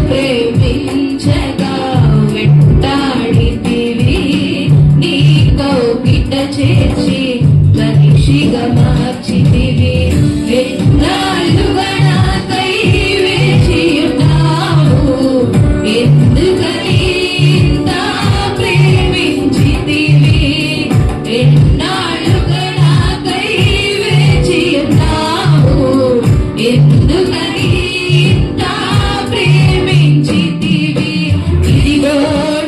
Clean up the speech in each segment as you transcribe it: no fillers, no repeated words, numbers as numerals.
ప్రేమించగా వెంటాడితివి, నీ కౌగిట చేర్చి మనిషిగా మార్చితివి. ఎన్నాళ్ళుగా నాకై వేచి ఉన్నావు, ఎందుకని ఇంత ప్రేమించితివి? ఎన్నాళ్ళుగా నాకై వేచి ఉన్నావు, ఎందుకని ఇంత ప్రేమించితివి? ఇదిగో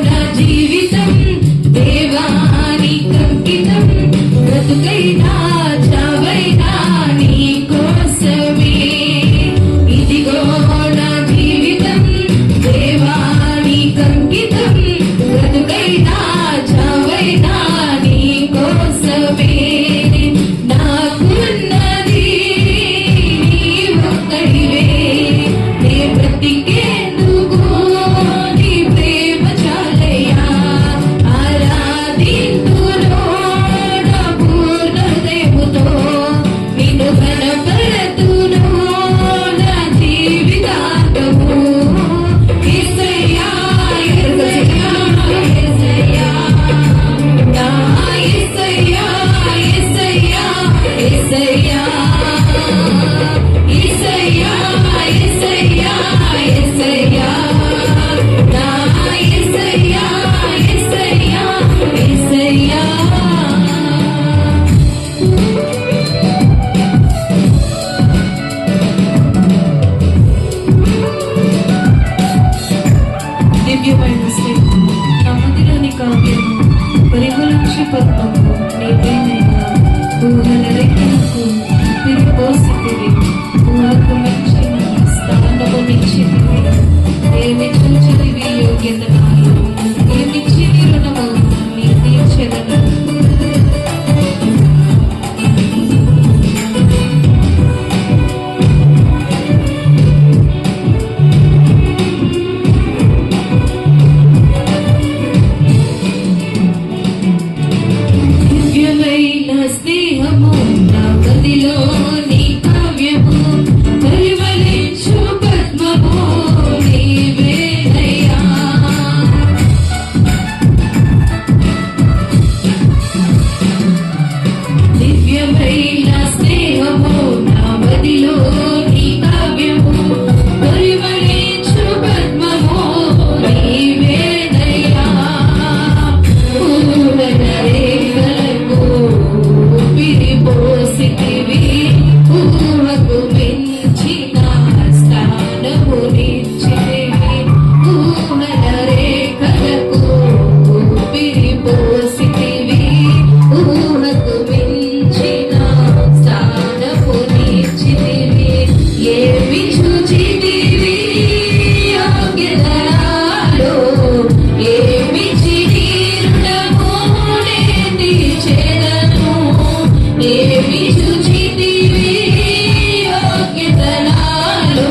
నా జీవితం దేవానికి అంకితం, బ్రతుకైనా చావైనా నీ కోసమే. ఇదిగో నా జీవితం దేవానికి అంకితం, బ్రతుకైనా చావైనా నీ కోసమే. నాకున్నది నీ ఒక్కడివే, నే బ్రతికేందుకు నీ ప్రేమ చాలయ్యా. ఆరాధింతును నా పూర్ణ హృదయముతో, నిన్ను కనపరతును నా జీవితాంతము. యేసయ్యా, యేసయ్యా, యేసయ్యా, నా యేసయ్యా, యేసయ్యా, యేసయ్యా, యేసయ్యా, యేసయ్యా, యేసయ్యా, నా యేసయ్యా, యేసయ్యా, యేసయ్యా. దివ్యమైన స్థితి నా మదిలోని కావ్యము, పరిమళించు పద్మము నీవేనయ్యా. ఊహల రెక్కలకు తిరిగిపోసితివి, ఊహకు మించిన స్థానము నిచ్చితివి. ఏమి చూచితివి యోగ్యత నాలో, ఏమిచ్చిని రుణము నీ తీర్చెదను. దివ్యమైన స్నేహము నా గదిలోని కావ్యము, పరిమళించు పద్మము నీవేనయ్యా. దివ్యమైన స్నేహము నా గదిలోని కావ్యము, పరిమళించు పద్మము నీవేనయ్యా. పూర్ణ రేఖలకు ఊపిరిపోసితివి, ఊహకు మించిన స్థానము నిచ్చితివి. ఊహల రేఖలకు ఊపిరిపోసితివి, ఊహకు మించిన స్థానము నిచ్చితివి. ఏమి చూచితివి యోగ్యత నాలో, ఏమిచ్చి నీ రుణము నే తీర్చెదను. ఏమి చూచితివి యోగ్యత నాలో,